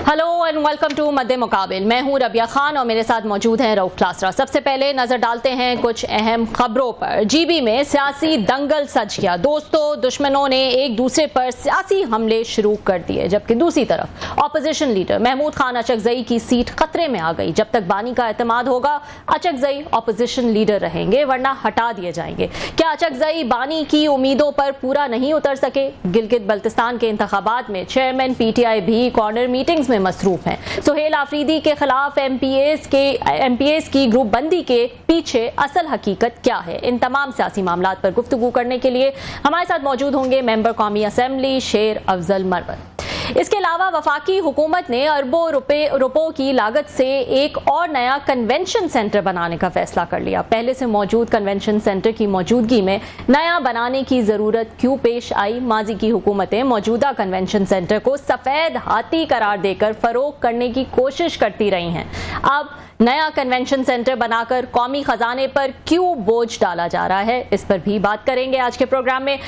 Hello and welcome to मध्य मुकाबिल। मैं हूं रबिया खान और मेरे साथ मौजूद हैं रऊफ क्लासरा। सबसे पहले नजर डालते हैं कुछ अहम खबरों पर। जीबी में सियासी दंगल सज गया। दोस्तों दुश्मनों ने एक दूसरे पर सियासी हमले शुरू कर दिए, जबकि दूसरी तरफ ऑपोजिशन लीडर महमूद खान अचकजई की सीट खतरे में आ गई। जब तक बानी का एतमाद होगा अचकजई ऑपोजिशन लीडर रहेंगे, वरना हटा दिए जाएंगे। क्या अचकजई बानी की उम्मीदों पर पूरा नहीं उतर सके? गिलगित बल्तिस्तान के इंतखाबात में चेयरमैन पीटीआई भी कॉर्नर मीटिंग्स में मसरूफ हैं। सुहेल आफरीदी के खिलाफ एमपीएस की ग्रुप बंदी के पीछे असल हकीकत क्या है? इन तमाम सियासी मामलात पर गुफ्तगू करने के लिए हमारे साथ मौजूद होंगे मेंबर कौमी असेंबली शेर अफजल मरवत। इसके अलावा वफाकी हुकूमत ने अरबों रुपयों की लागत से एक और नया कन्वेंशन सेंटर बनाने का फैसला कर लिया। पहले से मौजूद कन्वेंशन सेंटर की मौजूदगी में नया बनाने की जरूरत क्यों पेश आई? माजी की हुकूमतें मौजूदा कन्वेंशन सेंटर को सफेद हाथी करार देकर फरोग करने की कोशिश करती रही हैं। अब नया कन्वेंशन सेंटर बनाकर कौमी खजाने पर क्यों बोझ डाला जा रहा है, इस पर भी बात करेंगे आज के प्रोग्राम में।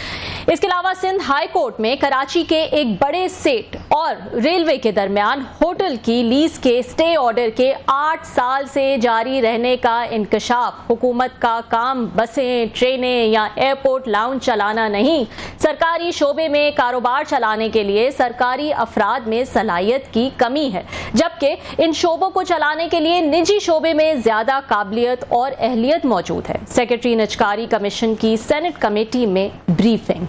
इसके अलावा सिंध हाई कोर्ट में कराची के एक बड़े सेठ और रेलवे के दरमियान होटल की लीज के स्टे ऑर्डर के 8 साल से जारी रहने का इंकशाफ। हुकूमत का काम बसें, ट्रेनें या एयरपोर्ट लाउंज चलाना नहीं, सरकारी शोबे में कारोबार चलाने के लिए सरकारी अफराद में सलाहियत की कमी है, जबकि इन शोबों को चलाने के लिए निजी शोबे में ज्यादा काबिलियत और अहलियत मौजूद है। सेक्रेटरी निजकारी कमीशन की सेनेट कमेटी में ब्रीफिंग।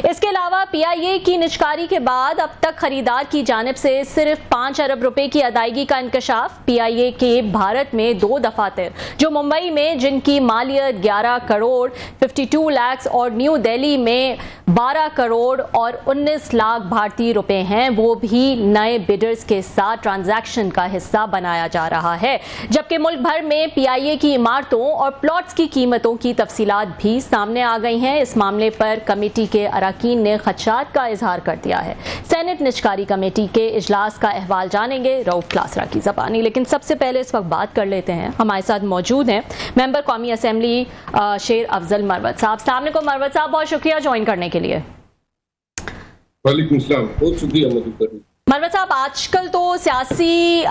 इसके अलावा पीआईए की निजकारी के बाद अब तक खरीदार की जानिब से सिर्फ 5 अरब रुपए की अदायगी का इंकशाफ। पीआईए के भारत में 2 दफातर जो मुंबई में जिनकी मालियत 11 करोड़ 52 लाख और न्यू दिल्ली में 12 करोड़ और 19 लाख भारतीय रुपए हैं, वो भी नए बिडर्स के साथ ट्रांजैक्शन का हिस्सा बनाया जा रहा है। जबकि मुल्क भर में पीआईए की इमारतों और प्लॉट्स की कीमतों की तफसीलात भी सामने आ गई हैं। इस मामले पर कमेटी के अरकान ने खदशात का इजहार कर दिया है। सेनेट निजकारी कमेटी के इजलास का अहवाल जानेंगे रऊफ क्लासरा की ज़बानी। लेकिन सबसे पहले इस वक्त बात कर लेते हैं, हमारे साथ मौजूद हैं मेंबर कौमी असेंबली शेर अफजल मरवत साहब। अस्सलाम वालेकुम मरवत साहब, बहुत शुक्रिया ज्वाइन करने के लिए। वालेकुम सलाम, बहुत शुक्रिया मौजूद करने। मरवत साहब, आजकल तो सियासी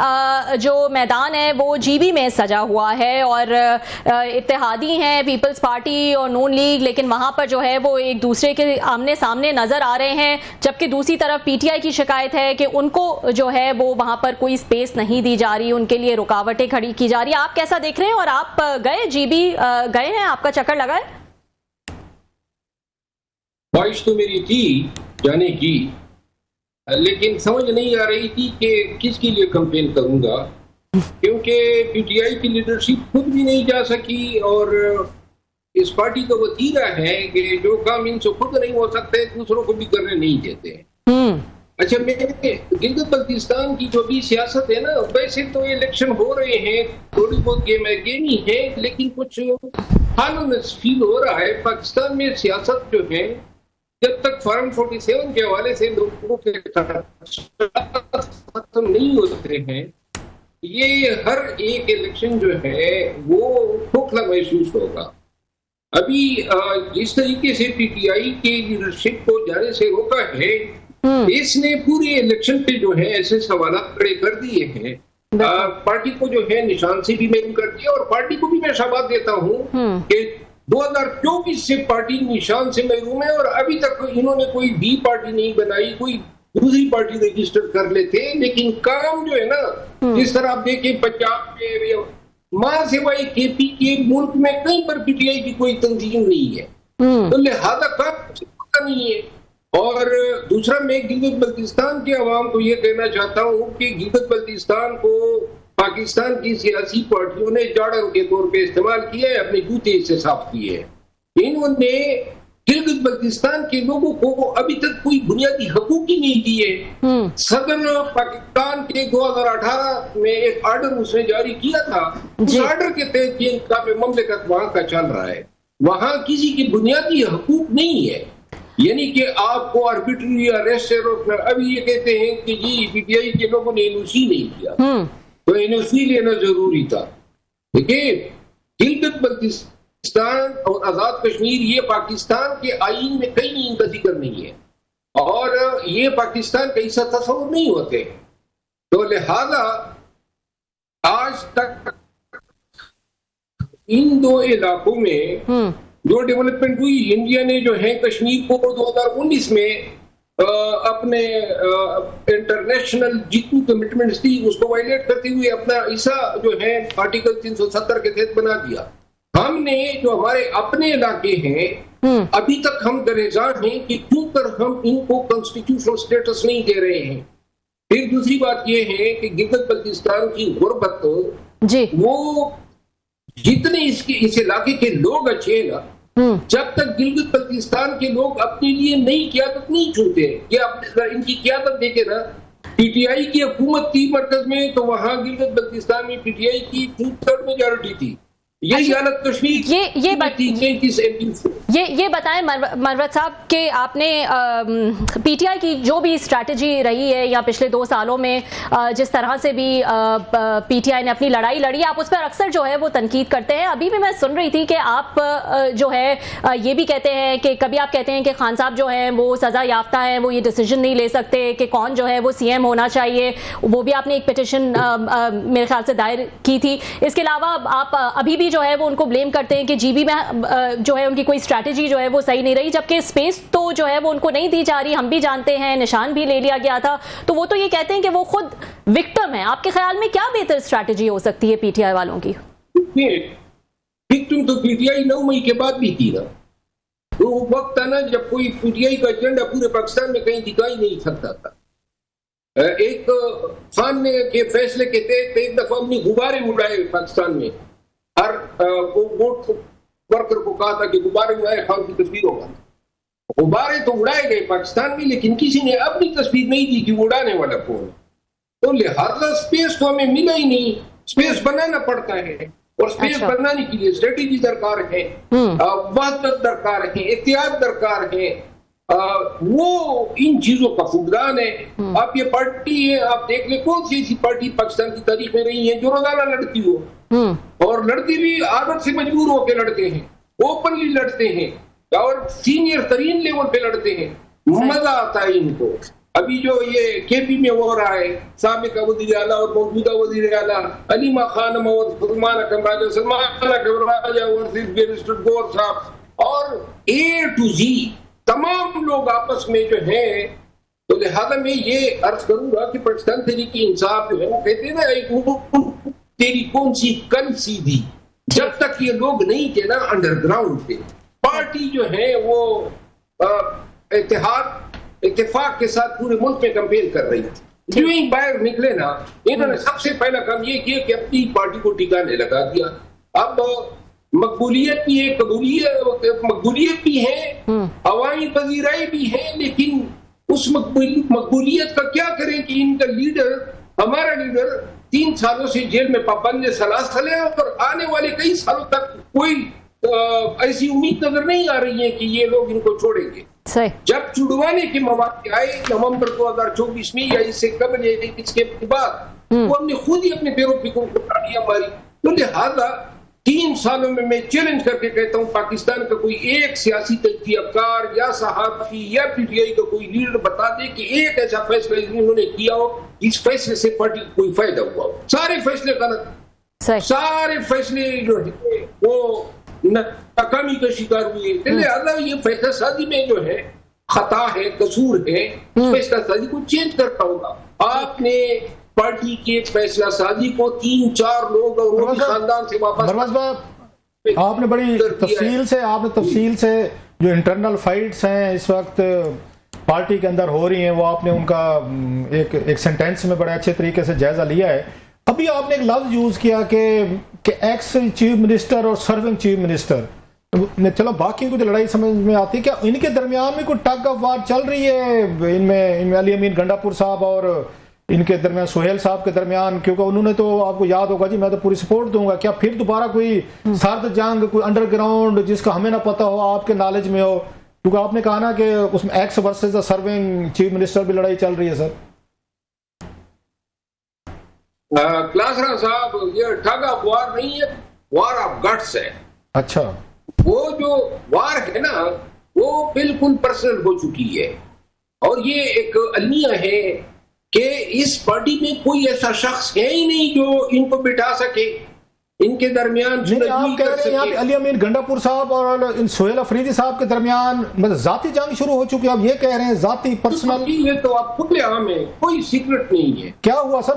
जो मैदान है वो जीबी में सजा हुआ है और इत्तेहादी हैं पीपल्स पार्टी और नून लीग, लेकिन वहां पर जो है वो एक दूसरे के आमने सामने नजर आ रहे हैं। जबकि दूसरी तरफ पीटीआई की शिकायत है कि उनको जो है वो वहां पर कोई स्पेस नहीं दी जा रही, उनके लिए रुकावटें खड़ी की जा रही है। आप कैसा देख रहे हैं और आप गए जीबी गए हैं, आपका चक्कर लगा है? ख्वाहिश तो मेरी थी जाने की, लेकिन समझ नहीं आ रही थी कि किसके लिए कैंपेन करूंगा, क्योंकि पीटीआई की लीडरशिप खुद भी नहीं जा सकी और इस पार्टी का वतीरा है कि जो काम इनसे खुद नहीं हो सकते दूसरों को भी करने नहीं देते। अच्छा, मेरे गिलगित बल्तिस्तान की जो भी सियासत है ना, वैसे तो इलेक्शन हो रहे हैं, थोड़ी बहुत गेमी है, लेकिन कुछ हालों में फील हो रहा है पाकिस्तान में सियासत जो है, जब तक फॉर्म 47 के हवाले से लोगों के खत्म नहीं होते हैं, ये हर एक इलेक्शन जो है वो खोखला महसूस होगा। अभी जिस तरीके से पीटीआई के लीडरशिप को जाने से रोका है, इसने पूरे इलेक्शन पे जो है ऐसे सवाल खड़े कर दिए हैं। पार्टी को जो है निशान से भी महरूम कर दिया और पार्टी को भी मैं शाबाश देता हूँ कि 2024 से पार्टी निशान से महरूम है और अभी तक इन्होंने कोई भी पार्टी नहीं बनाई, कोई दूसरी पार्टी रजिस्टर कर लेते। लेकिन काम जो है ना, जिस तरह आप देखें पंजाब में मां सिवाय केपी के मुल्क में कहीं पर पीटीआई की कोई तंजीम नहीं है, तो लिहाजा काम पता नहीं है। और दूसरा, मैं गिलगित बल्तिस्तान के अवाम को यह कहना चाहता हूँ कि गिलगित बल्तिस्तान को पाकिस्तान की सियासी पार्टियों ने जाड़न के तौर पे इस्तेमाल किया है, अपने जूते से साफ किए हैं। इन्होंने गिलगित बल्तिस्तान के लोगों को अभी तक कोई बुनियादी हकूक ही नहीं दिए। सदर पाकिस्तान के 2018 में एक आर्डर उसने जारी किया था, उस आर्डर के तहत ये ममलिकत वहां का चल रहा है। वहां किसी की बुनियादी हकूक नहीं है, यानी कि आपको आर्बिट्री अरेस्ट से रोकना। अभी ये कहते हैं कि जी पीटीआई के लोगों ने एनओसी नहीं किया, तो एनओसी लेना जरूरी था। देखिए, गिलगित बल्तिस्तान और आजाद कश्मीर ये पाकिस्तान के आईन में कहीं इनका जिक्र नहीं है और ये पाकिस्तान का हिस्सा तस्वुर नहीं होते। तो लिहाजा आज तक इन दो इलाकों में जो डेवलपमेंट हुई, इंडिया ने जो है कश्मीर को 2019 में अपने इंटरनेशनल जितनी कमिटमेंट्स थी उसको वायलेट करते हुए अपना हिस्सा जो है आर्टिकल 370 के तहत बना दिया। हमने जो हमारे अपने इलाके हैं अभी तक हम दरेजार हैं कि क्यों कर हम इनको कॉन्स्टिट्यूशनल स्टेटस नहीं दे रहे हैं। फिर दूसरी बात यह है कि गिलगित बल्तिस्तान की गुर्बत जी, वो जितने इस इलाके के लोग अच्छे हैं ना, जब तक गिलगित बल्तिस्तान के लोग अपने लिए नई क़यादत नहीं चुनते, या इनकी क़यादत देखे ना, पीटीआई की हुकूमत थी मरकज में, तो वहां गिलगित बल्तिस्तान में पीटीआई की 2/3 मेजॉरिटी थी। यही हालत कश्मीर ये बताएं मरवत साहब कि आपने पीटीआई की जो भी स्ट्रैटेजी रही है या पिछले 2 सालों में जिस तरह से भी पीटीआई ने अपनी लड़ाई लड़ी, आप उस पर अक्सर जो है वो तनकीद करते हैं। अभी भी मैं सुन रही थी कि आप जो है ये भी कहते हैं कि कभी आप कहते हैं कि खान साहब जो हैं वो सजा याफ्ता है, वो ये डिसीजन नहीं ले सकते कि कौन जो है वो सीएम होना चाहिए। वो भी आपने एक पिटिशन मेरे ख्याल से दायर की थी। इसके अलावा आप अभी भी जो है वो उनको ब्लेम करते हैं कि जीबी में जो है उनकी कोई स्ट्रैटेजी जो है वो सही नहीं रही, जबकि स्पेस तो जो है वो उनको नहीं दी जा रही। हम भी जानते हैं निशान भी ले लिया गया था, तो वो तो ये कहते हैं कि वो खुद विक्टिम है। आपके ख्याल में क्या बेहतर स्ट्रैटेजी हो सकती है पीटीआई वालों की? विक्टिम तो पीटीआई 9 मई के बाद भी थी ना। तो वो वक्त था ना जब कोई पीटीआई का एजेंडा पूरे पाकिस्तान में कहीं दिखाई नहीं सकता था। एक खान ने के फैसले के तहत एक दफा हमने गुब्बारे उड़ाए पाकिस्तान में। हर वोट वर्कर को कहा था कि गुब्बारे उड़ाए, खान की तस्वीर होगा। गुब्बारे तो उड़ाए गए पाकिस्तान में, लेकिन किसी ने अपनी तस्वीर नहीं दी कि उड़ाने वाला कौन है। तो लिहाजा स्पेस तो हमें मिला ही नहीं, स्पेस बनाना पड़ता है, और स्पेस बनाने के लिए स्ट्रेटेजी दरकार है, वहदत दरकार है, एहतियात दरकार है। वो इन चीजों का फुकदान है। आप ये पार्टी है, आप देख ले कौन सी ऐसी पार्टी पाकिस्तान की तारीख में रही है जो रोजाना लड़ती हो, और लड़ती भी आदत से मजबूर होकर लड़ते हैं, ओपनली लड़ते हैं, और सीनियर तरीन लेवल पे लड़ते हैं। मजा आता है इनको। अभी जो ये केपी में हो रहा है, साबिक वज़ीर आला और मौजूदा वज़ीर आला अलीमा खानम और सलमान अकरम राजा, सलमान अकरम राजा और बैरिस्टर गौर साहब, और ए टू जी तमाम लोग आपस में जो है। तो लिहाजा मैं ये अर्ज करूंगा कि पाकिस्तान तहरीक इंसाफ जो है वो कहते हैं ना, तेरी कौन सी कल सीधी, जब तक ये लोग नहीं थे ना अंडरग्राउंड पे, पार्टी जो है वो इत्तेफाक के साथ पूरे मुल्क में कैंपेन कर रही थी। जो ही बाहर निकले ना, इन्होंने सबसे पहला काम ये किया कि अपनी पार्टी को ठिकाने लगा दिया। अब मकबूलियत भी है, मकबूलियत भी है, अवामी पजीराई भी है, लेकिन उस मकबूलियत का क्या करें कि इनका लीडर, हमारा लीडर 3 सालों से जेल में पाबंद सलासल है, और आने वाले कई सालों तक कोई ऐसी उम्मीद नजर नहीं आ रही है कि ये लोग इनको छोड़ेंगे। जब छुड़वाने के मौके आए नवंबर 2024 में या इससे कबल इसके बाद, वो हमने खुद ही अपने पैरों पे दिया हमारी। तो लिहाजा 3 सालों में मैं चैलेंज करके कहता हूं, पाकिस्तान का कोई एक सियासी तजज़ियाकार या सहाफ़ी या पीटीआई का कोई लीडर बता दे कि एक ऐसा फैसला इन्होंने किया हो, इस फैसले से पार्टी को कोई फायदा हुआ हो। सारे फैसले गलत, सारे फैसले जो है वो नाकामी का शिकार हुए। लिहाजा ये फैसला साजी में जो है खता है, कसूर है, फैसला साजी को चेंज करता होगा। आपने पार्टी के फैसला साजी को 3-4 लोग और वो खानदान से वापस, आपने बड़ी तफसील से जो इंटरनल फाइट्स हैं इस वक्त पार्टी के अंदर हो रही हैं, वो आपने उनका एक सेंटेंस में बड़े अच्छे तरीके से जायजा लिया है। अभी आपने एक लफ्ज यूज किया कि एक्स चीफ मिनिस्टर और सर्विंग चीफ मिनिस्टर, चलो बाकी को जो लड़ाई समझ में आती है, क्या इनके दरमियान में कोई टग ऑफ वार चल रही है? इनमें अली अमीन गंडापुर साहब और इनके दरमियान सुहेल साहब के दरमियान, क्योंकि उन्होंने तो आपको याद होगा जी, मैं तो पूरी सपोर्ट दूंगा। क्या फिर दोबारा कोई सर्द जंग, कोई अंडरग्राउंड जिसका हमें ना पता हो, आपके नॉलेज में हो? क्योंकि आपने कहा ना कि उसमें x versus serving chief minister भी लड़ाई चल रही है सर। क्लासरा साहब, ये ठग ऑफ वार नहीं है, वार ऑफ गट्स है। अच्छा, वो जो वार है ना, वो बिल्कुल पर्सनल हो चुकी है, और ये एक अलमिया है कि इस पार्टी में कोई ऐसा शख्स है ही नहीं जो इनको बिठा सके, इनके दरमियान आप कह रहे हैं यहाँ पे अली अमीन गंडापुर साहब और इन सोहेल अफरीदी साहब के दरमियान मतलब जाती जंग शुरू हो चुकी है, आप ये कह रहे हैं जाती पर्सनल? ये तो आप खुलेआम है, कोई सीक्रेट नहीं है। क्या हुआ सर?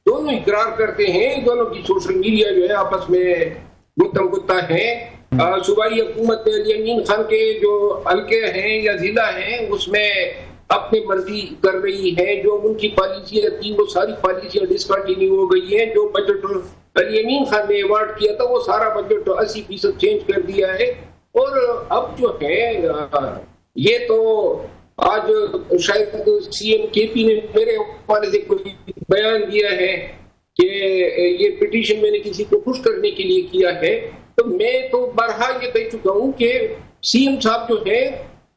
दोनों इकरार करते हैं, दोनों की सोशल मीडिया जो है आपस में गुत्तम गुत्ता है। सूबाई हुकूमत अली अमीन खान के जो हल्के हैं या जिला हैं उसमें अपनी मर्जी कर रही है, जो उनकी पॉलिसियां थी वो सारी पॉलिसियां डिसकंटिन्यू हो गई है। जो बजट अली अमीन खान ने अवार्ड किया था वो सारा बजट 80% चेंज कर दिया है। और अब जो है ये तो आज शायद सीएम केपी ने मेरे हवाले से कोई बयान दिया है कि ये पिटीशन मैंने किसी को खुश करने के लिए किया है। तो मैं तो बरहा ये कह चुका हूँ कि सीएम साहब जो है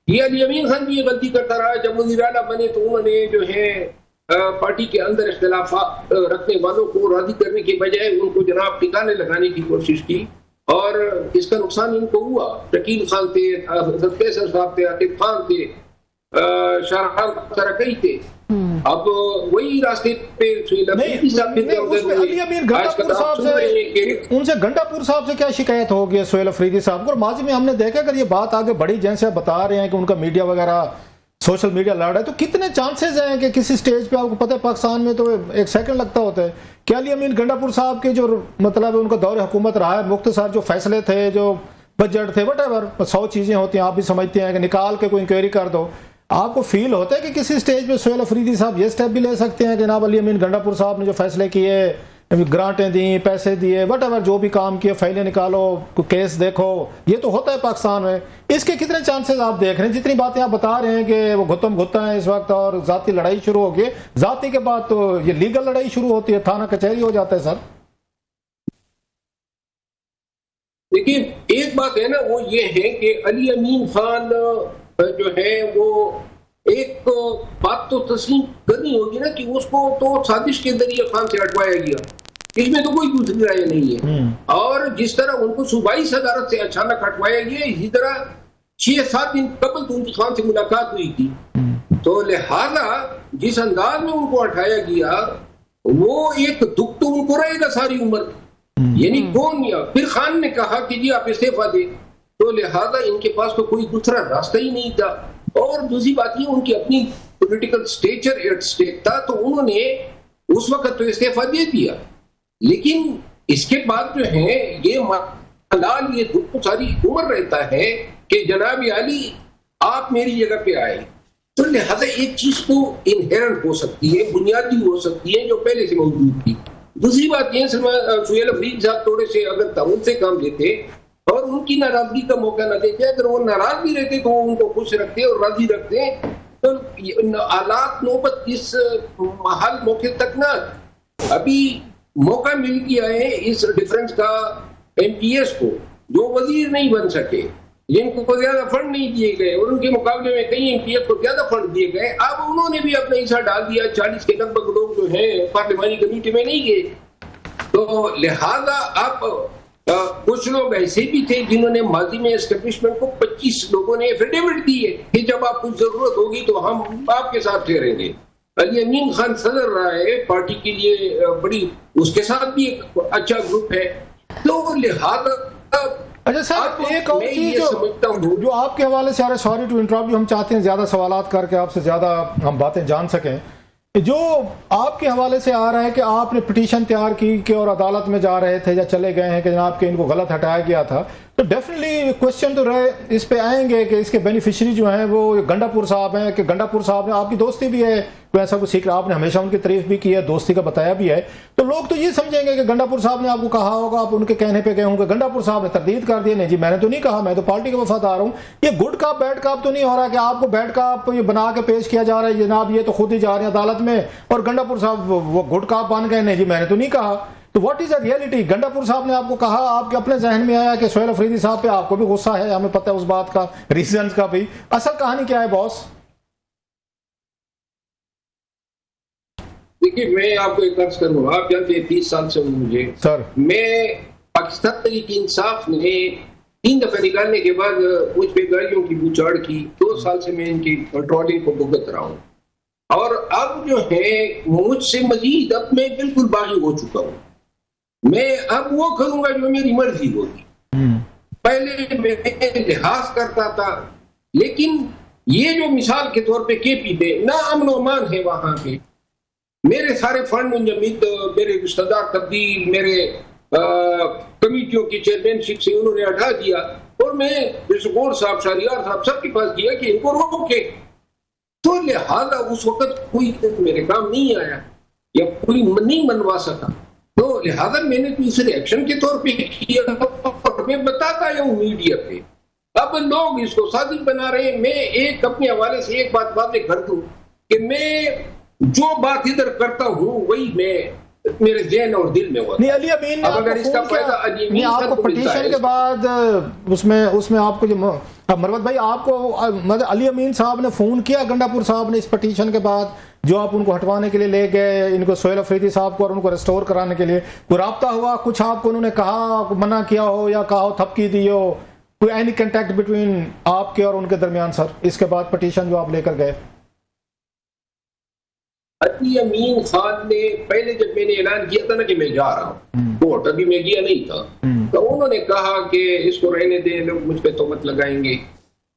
ये अली अमीन खान भी ये गलती करता रहा। जब वज़ीर आला बने तो उन्होंने जो है पार्टी के अंदर इख्तिलाफात रखने वालों को राजी करने के बजाय उनको जनाब ठिकाने लगाने की कोशिश की और इसका नुकसान इनको हुआ। शकील खान थे, फैसल साहब थे, आतिफ खान थे, शाहरान तरकई थे। अब वही रास्ते पे अली अमीन गंडापुर साहब से, उनसे गंडापुर साहब से क्या शिकायत हो गई सोहेल अफरीदी साहब को? और माजी में हमने देखा अगर ये बात आगे बढ़ी, जैसे आप बता रहे हैं कि उनका मीडिया वगैरह सोशल मीडिया लड़ रहा है, तो कितने चांसेस हैं कि किसी स्टेज पे, आपको पता है पाकिस्तान में तो एक सेकंड लगता होता है, क्या अली अमीन गंडापुर साहब के जो मतलब उनका दौर हुकूमत रहा है, मुख्तसर जो फैसले थे, जो बजट थे, वटेवर 100 चीजें होती हैं, आप भी समझते हैं कि निकाल के कोई इंक्वायरी कर दो, आपको फील होता है कि किसी स्टेज पे सोहेल अफरीदी साहब ये स्टेप भी ले सकते हैं कि जनाब अली अमीन गंडापुर साहब ने जो फैसले किए, ग्रांटें दी, पैसे दिए, वटेवर जो भी काम किए, फाइलें निकालो, केस देखो, ये तो होता है पाकिस्तान में। इसके कितने चांसेस आप देख रहे हैं? जितनी बातें आप बता रहे हैं कि वो गुत्तम गुत्ता है इस वक्त और जाती लड़ाई शुरू हो गई, जाती के बाद तो ये लीगल लड़ाई शुरू होती है, थाना कचहरी हो जाता है। सर देखिए, एक बात है ना, वो ये है कि अली अमीन खान जो है वो एक बात तो तस्लीम करनी होगी ना कि उसको तो साजिश के जरिए खान से हटवाया गया, इसमें तो कोई दूसरी राय नहीं है। और जिस तरह उनको सूबाई सदारत से अचानक हटवाया गया, इसी तरह 6-7 दिन कबल तो उनकी खान से मुलाकात हुई थी। तो लिहाजा जिस अंदाज में उनको हटाया गया वो एक दुख तो उनको रहेगा सारी उम्र। यानी कौन, या फिर खान ने कहा कि जी आप इस्तीफा दें, तो लिहाजा इनके पास तो कोई दूसरा रास्ता ही नहीं था। और दूसरी बात ये, उनकी अपनी पॉलिटिकल स्टेचर एट स्टेक था, तो उन्होंने उस वक्त तो इस्तीफा दे दिया। लेकिन इसके बाद जो है ये मलाल, ये दुख तो सारी उम्र रहता है कि जनाब अली आप मेरी जगह पे आए। तो लिहाजा एक चीज तो इनहेरेंट हो सकती है, बुनियादी हो सकती है, जो पहले से मौजूद थी। दूसरी बात यह, सोहेल अफरीदी साहब थोड़े से अगर ताउन से काम लेते और उनकी नाराजगी का मौका न देते, अगर वो नाराज भी रहते तो वो उनको खुश रखते और राजी रखते, तो हालात नौबत इस हाल मौके तक ना, अभी मौका मिल गया है इस डिफरेंस का एमपीएस को, जो वजीर नहीं बन सके, जिनको ज्यादा फंड नहीं दिए गए, और उनके मुकाबले में कई एमपीएस को ज्यादा फंड दिए गए। अब उन्होंने भी अपना हिस्सा डाल दिया, 40 के लगभग लोग जो है पार्लियामानी कमेटी में नहीं गए। तो लिहाजा आप कुछ लोग ऐसे भी थे जिन्होंने माजी में एस्टेब्लिशमेंट को 25 लोगों ने एफिडेविट दी है कि जब आपको जरूरत होगी तो हम आपके साथ ठहरेंगे। अली अमीन खान सदर रहा है पार्टी के लिए, बड़ी उसके साथ भी एक अच्छा ग्रुप है। तो लिहाजा अच्छा सर, एक और चीज जो आपके हवाले से, सॉरी टू इंटरप्ट, हम चाहते हैं ज्यादा सवालात करके आपसे ज्यादा हम बातें जान सकें, जो आपके हवाले से आ रहा है कि आपने पिटीशन तैयार की कि और अदालत में जा रहे थे या चले गए हैं कि जनाब के इनको गलत हटाया गया था, तो डेफिनेटली क्वेश्चन तो रहे इस पे आएंगे कि इसके बेनिफिशियरी जो हैं वो गंडापुर साहब हैं, कि गंडापुर साहब ने, आपकी दोस्ती भी है, कोई ऐसा कुछ सीक्रेट, आपने हमेशा उनकी तारीफ भी की है, दोस्ती का बताया भी है, तो लोग तो ये समझेंगे कि गंडापुर साहब ने आपको कहा होगा, आप उनके कहने पे गए होंगे, गंडापुर साहब ने तरदीद कर दिया, नहीं जी मैंने तो नहीं कहा, मैं तो पार्टी का वफादार हूँ। ये गुड काप बैड काप तो नहीं हो रहा कि आपको बैड काप ये बना के पेश किया जा रहा है, जनाब ये तो खुद ही जा रहे हैं अदालत में, और गंडापुर साहब वो गुड काप बन गए, नहीं जी मैंने तो नहीं कहा। तो what is the reality? Gandapur साहब ने आपको कहा, आपके अपने जहन में आया कि सोहेल अफरीदी साहब पे आपको भी गुस्सा है, हमें पता है उस बात का, रीजन का भी, असल कहानी क्या है बॉस? देखिए, मैं आपको एक अर्ज करूंगा, आप जानते हैं 30 साल से हूँ मुझे सर, मैं पाकिस्तान तहरीक इंसाफ ने 3 दफे निकालने के बाद मुझ पे गाड़ियों की बूचाड़ की, 2 साल से मैं इनकी ट्रॉलिंग को भुगत रहा हूँ। और अब जो है मुझसे मजीद अब मैं बिल्कुल बागी हो चुका हूं। मैं अब वो करूंगा जो मेरी मर्जी होगी। पहले मैं लिहाज करता था, लेकिन ये जो मिसाल के तौर पे केपी पे ना अमन अमान है, वहां पे मेरे सारे फंड मुंजमिद, मेरे रिश्तेदार तब्दील, मेरे कमिटियों की चेयरमैनशिप से उन्होंने हटा दिया, और मैं गौर साहब, शहरियार साहब सबके पास किया कि इनको रोके। तो लिहाजा उस वक्त कोई मेरे काम नहीं आया या कोई नहीं मनवा सका, तो लिहाजा मैंने तो इसे रिएक्शन के तौर पे किया और मैं बताता हूँ मीडिया पे। अब लोग इसको साजिश बना रहे हैं। मैं एक अपने हवाले से एक बात वादे कर दूं कि मैं जो बात इधर करता हूँ वही मैं मेरे जहन और दिल में होता। नहीं, अली अमीन ने अगर इसका फायदा नहीं, आपको पटिशन के बाद उसमें आपको जो मरवत भाई, आपको मतलब अली अमीन साहब ने फोन किया गंडापुर साहब ने इस पटिशन के बाद, जो आप उनको हटवाने के लिए ले गए, इनको सोहेल अफरीदी साहब को, और उनको रिस्टोर कराने के लिए कोई राब्ता हुआ? कुछ आपको उन्होंने कहा, मना किया हो या कहा हो, थपकी दी हो, कोई एनी कांटेक्ट बिटवीन आपके और उनके दरमियान सर, इसके बाद पटिशन जो आप लेकर गए? अली अमीन खान ने पहले जब मैंने ऐलान किया था ना कि मैं जा रहा हूँ कोर्ट, अभी मैं गया नहीं था, तो उन्होंने कहा कि इसको रहने दें, लोग मुझ पे तोहमत लगाएंगे।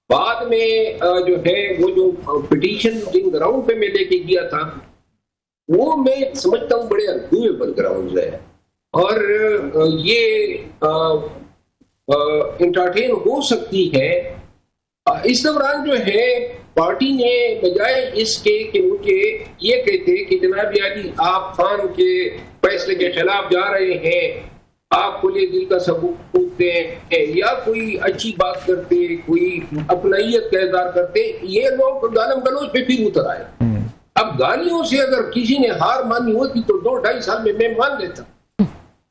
बाद में जो है वो जो पिटीशन जिन ग्राउंड पे मैं लेके गया था, वो मैं समझता हूँ बड़े अनडूएबल ग्राउंड है, और ये इंटरटेन हो सकती है। इस दौरान जो है पार्टी ने बजाय इसके कि मुझे ये कहते कि जनाब अली आप खान के फैसले के खिलाफ जा रहे हैं, आप खुले दिल का सबूत दें या कोई अच्छी बात करते, कोई अपनाइयत का इज़हार करते, ये लोग गालम गलोच पे फिर उतर आए। अब गालियों से अगर किसी ने हार मानी होती तो 2-2.5 साल में मैं मान लेता,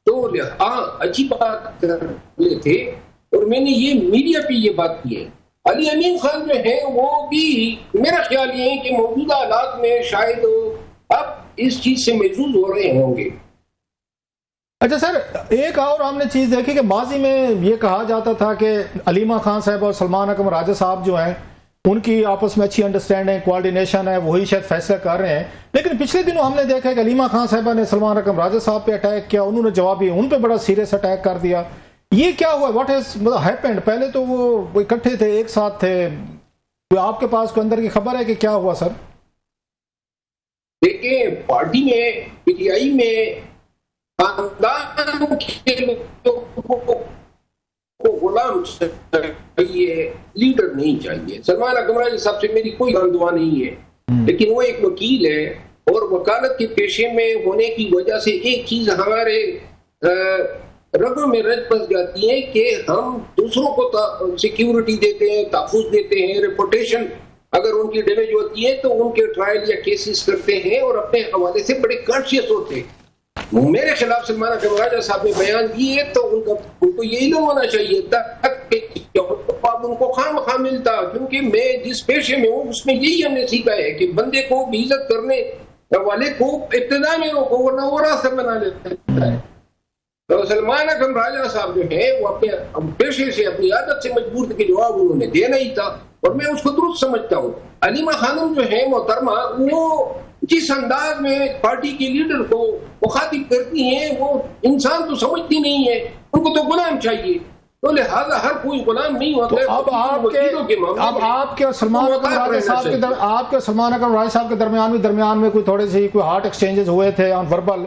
तो हाँ अच्छी बात कर लेते। और मैंने ये मीडिया पे ये बात की है। अली अमीन खान जो है वो भी मेरा ख्याल ये है कि मौजूदा हालात में शायद अब इस चीज से महसूस हो रहे होंगे। अच्छा सर, एक और हमने चीज देखी कि माजी में ये कहा जाता था कि अलीमा खान साहब और सलमान अकरम राजा साहब जो हैं उनकी आपस में अच्छी अंडरस्टैंडिंग, कोऑर्डिनेशन है, वही शायद फैसला कर रहे हैं। लेकिन पिछले दिनों हमने देखा कि अलीमा खान साहबा ने सलमान अकरम राजा साहब पे अटैक किया, उन्होंने जवाबी उन पे बड़ा सीरियस अटैक कर दिया। ये क्या हुआ? What has happened? पहले तो वो इकट्ठे थे, एक साथ थे, तो आपके पास कोई अंदर की खबर है कि क्या हुआ सर? देखिए, पार्टी में, पीटीआई में खानदान के लोगों को गुलाम चाहिए, लीडर नहीं चाहिए। सलमान अकरम राजा साहब से मेरी कोई दुआ नहीं है, लेकिन वो एक वकील है और वकालत के पेशे में होने की वजह से एक चीज हमारे रगों में रच बस जाती है कि हम दूसरों को सिक्योरिटी देते हैं, तहफ़्फ़ुज़ देते हैं, रेपुटेशन अगर उनकी डैमेज होती है तो उनके ट्रायल या केसेस करते हैं और अपने हवाले से बड़े कॉन्शियस होते हैं। मेरे खिलाफ सलमान अकरम राजा साहब ने बयान दिए तो उनको ये इल्म होना चाहिए था, उनको खामखा मिलता, क्योंकि मैं जिस पेशे में हूँ उसमें यही हमने सीखा है कि बंदे को इज्जत करने वाले को इब्तिदा में रोको वरना वो रास्ता बना लेता है। तो सलमान अकरम राजा साहब जो है वो अपने पेशे से, अपनी आदत से मजबूर थे कि जवाब उन्होंने देना ही था और मैं उसको दुरुस्त समझता हूँ। अलीमा खानम जो है मोहतरमा, वो जिस अंदाज में पार्टी के लीडर को मुखातिब करती हैं वो इंसान तो समझती नहीं है, उनको तो गुलाम चाहिए, तो लिहाजा हर कोई गुलाम नहीं होता है। अब आपके और सलमान अकरम राजा साहब के आपके सलमान अकरम राजा साहब के दरमियान में कोई थोड़े से कोई हार्ट एक्सचेंजेस हुए थे ऑन वर्बल,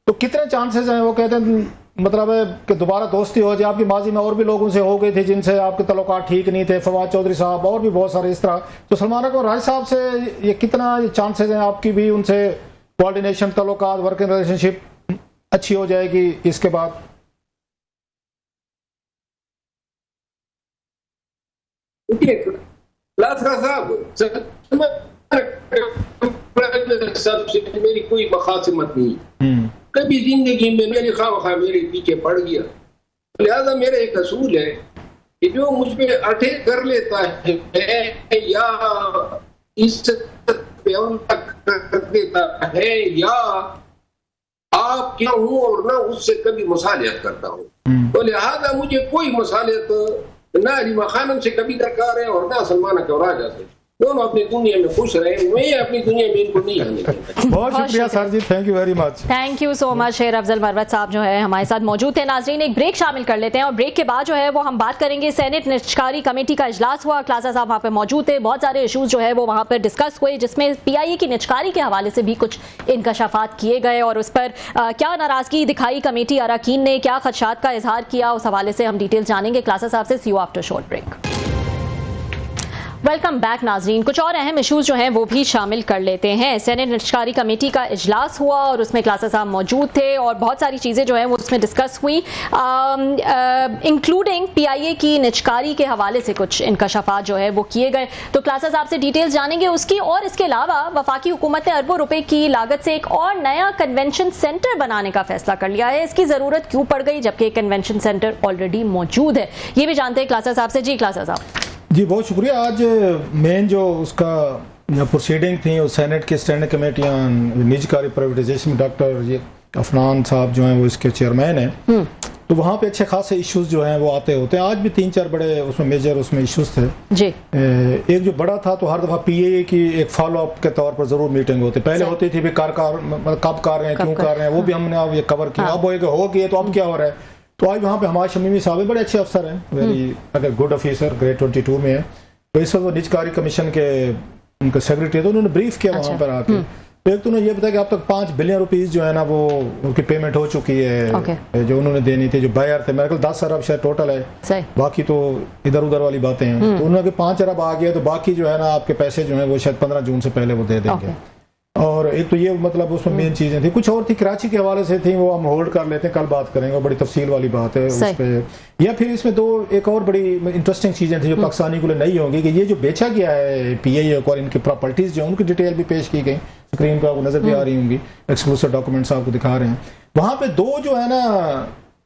तो कितने चांसेस हैं, वो कहते हैं मतलब है कि दोबारा दोस्ती हो जाए? आपकी माजी में और भी लोगों से हो गई थी जिनसे आपके तल्लुकात ठीक नहीं थे, फवाद चौधरी साहब और भी बहुत सारे इस तरह, तो सलमान अकरम राजा साहब से ये कितना चांसेस हैं आपकी भी उनसे कोऑर्डिनेशन, तल्लुकात, वर्किंग रिलेशनशिप अच्छी हो जाएगी इसके बाद? सबसे मेरी कोई मखासिमत नहीं, कभी जिंदगी में मेरे खामखा मेरे पीछे पड़ गया, लिहाजा मेरा एक असूल है कि जो मुझ पे अटे कर लेता है या इज्जत कर देता है या आप क्या हूं और ना उससे कभी मुसालियत करता हूं, तो लिहाजा मुझे कोई मुसालियत ना अलीमा खानम से कभी दरकार है और ना सलमान अकरम राजा से। दोनों अपनी दुनिया में खुश रहे, मैं अपनी दुनिया में इनको नहीं आने देता। बहुत शुक्रिया sir ji, thank you very much. Thank you so much. Sher Afzal Marwat साहब जो है हमारे साथ मौजूद थे। नाजरीन, एक ब्रेक शामिल कर लेते हैं और ब्रेक के बाद जो है वो हम बात करेंगे, सेनेट निष्कारी कमेटी का इजलास हुआ, क्लासा साहब वहाँ पे मौजूद थे, बहुत सारे इशूज जो है वो वहाँ पर डिस्कस हुए, जिसमें PIA की निष्कारी के हवाले से भी कुछ इंकशाफात किए गए और उस पर क्या नाराजगी दिखाई कमेटी अरकान ने, क्या खदशात का इजहार किया, उस हवाले से हम डिटेल जानेंगे क्लासा साहब से। See you after short break. Welcome back नाजरीन, कुछ और अहम इशूज जो हैं वो भी शामिल कर लेते हैं। सेनेट निष्कारी कमेटी का इजलास हुआ और उसमें क्लासा साहब मौजूद थे और बहुत सारी चीज़ें जो हैं वो उसमें डिस्कस हुई, इंक्लूडिंग PIA की निष्कारी के हवाले से कुछ इंकशाफात जो है वो किए गए। तो क्लासा साहब से डिटेल्स जानेंगे उसकी, और इसके अलावा वफाकी हुकूमत ने अरबों रुपए की लागत से एक और नया कन्वेंशन सेंटर बनाने का फैसला कर लिया है। इसकी ज़रूरत क्यों पड़ गई जबकि एक कन्वेंशन सेंटर ऑलरेडी मौजूद है, ये भी जानते हैं क्लासा साहब से। जी क्लासा साहब। जी बहुत शुक्रिया। आज मेन जो उसका प्रोसीडिंग थी वो सेनेट की स्टैंडिंग कमेटी ऑन निजीकारी प्राइवेटाइजेशन, डॉक्टर ये अफनान साहब जो हैं वो इसके चेयरमैन हैं, तो वहाँ पे अच्छे खासे इश्यूज जो हैं वो आते होते हैं। आज भी 3-4 बड़े उसमें मेजर उसमें इश्यूज थे जी। एक जो बड़ा था तो हर दफ़ा PIA की एक फॉलोअप के तौर पर ज़रूर मीटिंग होती, पहले होती थी भी मतलब कब कर रहे हैं, क्यों कर रहे हैं, वो भी हमने अब ये कवर किया। अब हो गया तो अब क्या हो रहा है, तो आज वहाँ पे हमारे शमीमी साहब बड़े अच्छे अफसर हैं, वेरी अगर गुड ऑफिसर, ग्रेड 22 में है, तो इस वक्त वो निजकारी कमीशन के उनके सेक्रेटरी है, तो उन्होंने ब्रीफ किया वहाँ पर आके। तो एक तो उन्होंने ये बताया कि अब तक 5 बिलियन रुपीस जो है ना वो उनकी पेमेंट हो चुकी है, जो उन्होंने देनी थी, जो बायर थे, मेरे ख्याल 10 अरब शायद टोटल है, बाकी तो इधर उधर वाली बातें हैं। तो उन्होंने 5 अरब आ गया, तो बाकी जो है ना आपके पैसे जो है वो शायद 15 जून से पहले वो दे देंगे। और एक तो ये मतलब उसमें मेन चीजें थी, कुछ और थी कराची के हवाले से थी, वो हम होल्ड कर लेते हैं, कल बात करेंगे, बड़ी तफसील वाली बात है उस पे। या फिर इसमें एक और बड़ी इंटरेस्टिंग चीजें थी जो पाकिस्तानी को नहीं होंगी, कि ये जो बेचा गया है PIA को और इनकी प्रॉपर्टीज जो उनकी डिटेल भी पेश की गई, स्क्रीन पर आपको नजर भी आ रही होंगी, एक्सक्लूसिव डॉक्यूमेंट्स आपको दिखा रहे हैं। वहां पे 2 जो है ना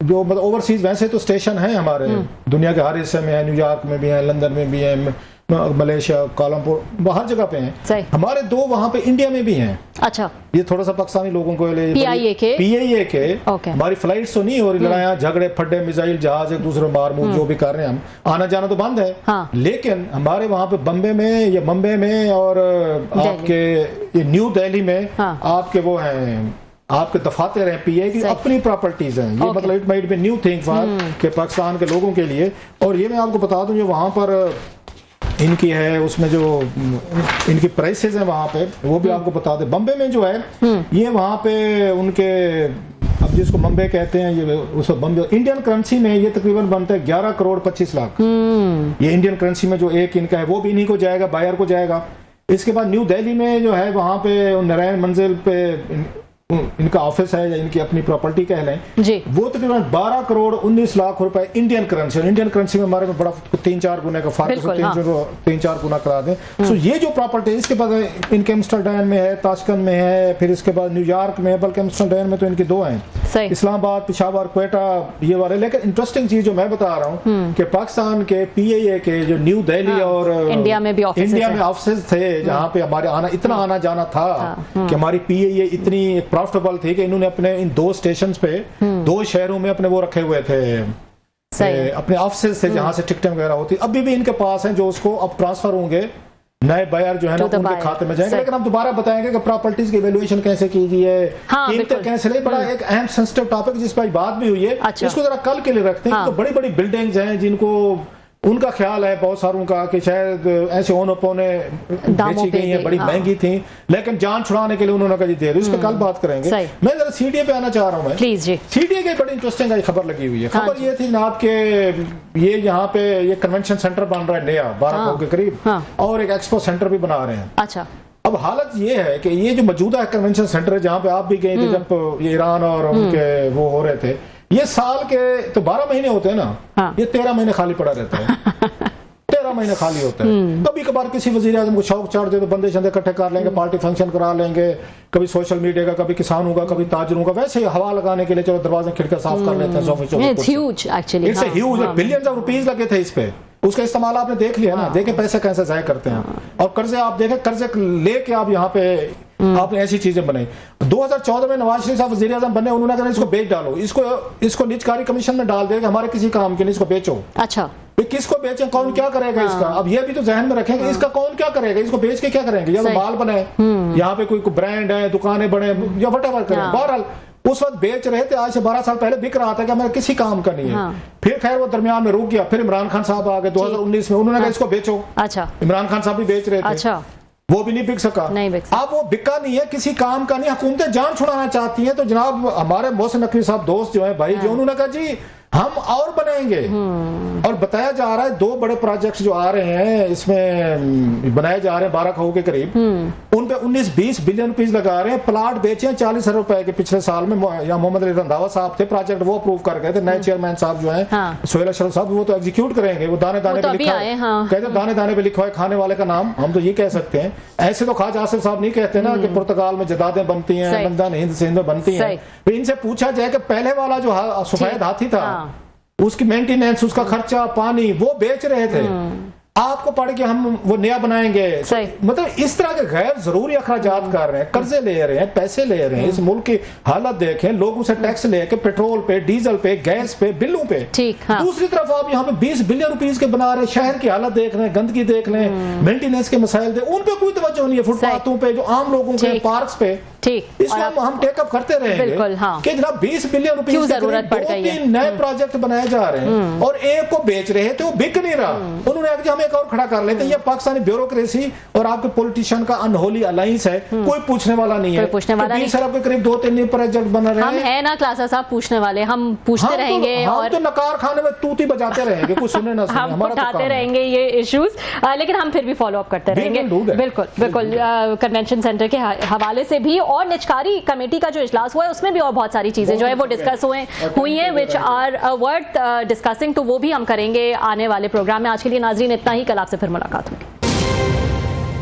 जो मतलब ओवरसीज वैसे तो स्टेशन है हमारे दुनिया के हर हिस्से में है, न्यूयॉर्क में भी है, लंदन में भी है, मलेशिया, कोलंबो, हर जगह पे हैं। हमारे 2 वहाँ पे इंडिया में भी हैं। अच्छा, ये थोड़ा सा पाकिस्तानी लोगों को PIA के हमारी फ्लाइट्स तो नहीं हो रही, लड़ाइयाँ झगड़े फड्डे मिसाइल जहाज एक दूसरे मार मुंह जो भी कर रहे हैं, हम आना जाना तो बंद है। हाँ। लेकिन हमारे वहाँ पे बम्बे में या मुंबई में और आपके ये न्यू दिल्ली में आपके वो हैं, आपके दफातर हैं PIA की अपनी प्रॉपर्टीज हैं। ये मतलब it might be new thing for के पाकिस्तान के लोगों के लिए। और ये मैं आपको बता दूं जो वहाँ पर इनकी है उसमें जो इनकी प्राइसेस हैं वहाँ पे, वो भी आपको बता दें। बम्बे में जो है ये वहाँ पे उनके, अब जिसको बम्बे कहते हैं, ये उस बम्बे इंडियन करेंसी में ये तकरीबन बनता है 11 करोड़ 25 लाख। ये इंडियन करेंसी में जो एक इनका है वो भी इन्हीं को जाएगा, बायर को जाएगा। इसके बाद न्यू दिल्ली में जो है वहाँ पे नारायण मंजिल पे इनका ऑफिस है या इनकी अपनी प्रॉपर्टी कह लें जी, वो तकरीबन 12 करोड़ 19 लाख रुपए इंडियन करेंसी में हमारे में बड़ा 3-4 गुने का फर्क, 3-4 गुना करा दें। सो ये जो प्रॉपर्टी इसके बाद इनके एम्स्टर्डम में है, ताशकंद में है, फिर इसके बाद न्यूयॉर्क में है, बल्कि एम्स्टर्डम में तो इनकी 2 हैं, इस्लामाबाद, पिशावर, क्वेटा, ये वाले। लेकिन इंटरेस्टिंग चीज जो मैं बता रहा हूँ कि पाकिस्तान के PIA के जो न्यू दिल्ली और इंडिया में ऑफिस थे जहाँ पे हमारे इतना आना जाना था कि हमारी PIA इतनी प्रॉफिटेबल थी कि इन्होंने अपने इन 2 स्टेशन पे 2 शहरों में अपने वो रखे हुए थे, अपने ऑफिस से जहां से टिकटें वगैरह होती, अभी भी इनके पास हैं, जो उसको अब ट्रांसफर होंगे, नए बायर जो है ना उनके खाते में जाएंगे। लेकिन हम दोबारा बताएंगे कि प्रॉपर्टीज की वैल्यूएशन कैसे की गई है, कीमतें कैसे ले, बड़ा एक अहम सेंसिटिव टॉपिक जिस पर बात भी हुई है। इसको जरा कल के लिए रखते हैं। तो बड़ी बड़ी बिल्डिंग्स हैं जिनको उनका ख्याल है बहुत सारों का कि शायद ऐसे ओन पौने बेची गई हैं, बड़ी महंगी थी, लेकिन जान छुड़ाने के लिए उन्होंने कहा दे दो। इस पर कल बात करेंगे। मैं जरा CDA पे आना चाह रहा हूँ। मैं CDA की बड़ी इंटरेस्टिंग खबर लगी हुई है। खबर ये थी ना आपके, ये यहाँ पे ये कन्वेंशन सेंटर बन रहा है नया 12 करोड़ के करीब, और एक एक्सपो सेंटर भी बना रहे हैं। अच्छा, अब हालत ये है कि ये जो मौजूदा कन्वेंशन सेंटर है जहाँ पे आप भी गए थे जब ये ईरान और उनके वो हो रहे थे, ये साल के तो 12 महीने होते हैं ना, ये 13 महीने खाली पड़ा रहता है। 13 महीने खाली होता है। कभी कभार किसी वजीर आजम को शौक चढ़ दे तो बंदे शंदे इकट्ठे कर लेंगे, पार्टी फंक्शन करा लेंगे, कभी सोशल मीडिया का, कभी किसानों का, कभी ताजरों का, वैसे हवा लगाने के लिए चलो दरवाजे खिड़कियां साफ कर लेते हैं। It's huge, billions of rupees लगे थे इस पे। उसका इस्तेमाल आपने देख लिया ना, देखे पैसे कैसे जाया करते हैं। और कर्जे आप देखे, कर्जे लेके आप यहाँ पे आपने ऐसी चीजें बनाई। 2014 में नवाज शरीफ साहब वजीर आजम बने, उन्होंने कहा इसको बेच डालो, इसको निजकारी कमीशन में डाल दे, हमारे किसी काम के नहीं, इसको बेचो। अच्छा, ये किसको बेचें, कौन क्या करेगा इसका। अब ये भी तो जहन में रखेंगे, इसका कौन क्या करेगा, इसको बेच के क्या करेंगे, या तो माल बनाए, यहाँ पे कोई ब्रांड है, दुकानें बने, या वटेवर करें। बहरहाल उस वक्त बेच रहे थे, आज से 12 साल पहले बिक रहा था कि हमें किसी काम का नहीं है। फिर खैर वो दरमियान में रुक गया, फिर इमरान खान साहब आ गए 2019 में, उन्होंने कहा इसको बेचो। अच्छा, इमरान खान साहब भी बेच रहे थे। अच्छा, वो भी नहीं बिक सका। अब वो बिका नहीं है, किसी काम का नहीं, हुकूमतें जान छुड़ाना चाहती हैं। तो जनाब हमारे मोहसिन नकवी साहब दोस्त जो है भाई, जो उन्होंने कहा जी हम और बनाएंगे, और बताया जा रहा है 2 बड़े प्रोजेक्ट्स जो आ रहे हैं इसमें बनाए जा रहे हैं 12 करोड़ के करीब, उन पे 19-20 बिलियन रुपीस लगा रहे हैं। प्लाट बेचे हैं 40 अरब रुपए के पिछले साल में। या मोहम्मद अली रंधावा साहब थे, प्रोजेक्ट वो अप्रूव कर गए थे। नए चेयरमैन साहब जो है सोहेल अशरफ साहब, वो तो एग्जीक्यूट करेंगे। वो दाने दाने पे लिखा है, कहते दाने दाने पे लिखा है खाने वाले का नाम, हम तो ये कह सकते हैं। ऐसे तो ख्वाजा आसिफ साहब नहीं कहते ना कि पुर्तगाल में जदादें बनती हैं, लंदन हिंद सिंध में बनती हैं। तो इनसे पूछा जाए कि पहले वाला जो सफेद हाथी था, उसकी मेंटेनेंस, उसका खर्चा, पानी, वो बेच रहे थे। आपको पढ़ के हम वो नया बनाएंगे, मतलब इस तरह के गैर जरूरी अखराजात कर रहे हैं, कर्जे ले रहे हैं, पैसे ले रहे हैं। इस मुल्क की हालत देखें, लोग उसे टैक्स लेके पेट्रोल पे, डीजल पे, गैस पे, बिलों पे। दूसरी तरफ आप यहाँ पे 20 बिलियन रुपीस के बना रहे हैं। शहर की हालत देख लें, गंदगी देख लें, मेंटेनेंस के मसाइल दे, उन पे कोई तवज्जो नहीं है। फुटपाथों पे, जो आम लोगों के पार्क्स पे, इसको हम टेकअप करते रहेंगे कि जनाब 20 बिलियन रुपीस के 2-3 नए प्रोजेक्ट बनाए जा रहे हैं और एक को बेच रहे थे, वो बिक नहीं रहा। उन्होंने कहा हम एक और खड़ा कर लेते हैं। ये पाकिस्तानी ब्यूरोक्रेसी और आपके पॉलिटिशियन का अनहोली अलायंस है, कोई पूछने वाला नहीं है। 20 अरब के करीब 2-3 प्रोजेक्ट बन रहे हैं। हम है ना क्लासा साहब पूछने वाले, हम पूछते रहेंगे और तो नकार खाने में तूती बजाते रहेंगे, कुछ सुने ना सुने, हम उठाते रहेंगे ये इश्यूज, लेकिन हम फिर भी फॉलो अप करते रहेंगे। बिल्कुल बिल्कुल। कन्वेंशन सेंटर के हवाले से भी और निचकारी कमेटी का जो इजलास हुआ है उसमें भी और बहुत सारी चीजें जो है वो डिस्कस हुई हैं विच आर वर्थ डिस्कसिंग, तो वो भी हम करेंगे आने वाले प्रोग्राम में। आज के लिए नाजरीन इतना ही, कल आपसे फिर मुलाकात होगी।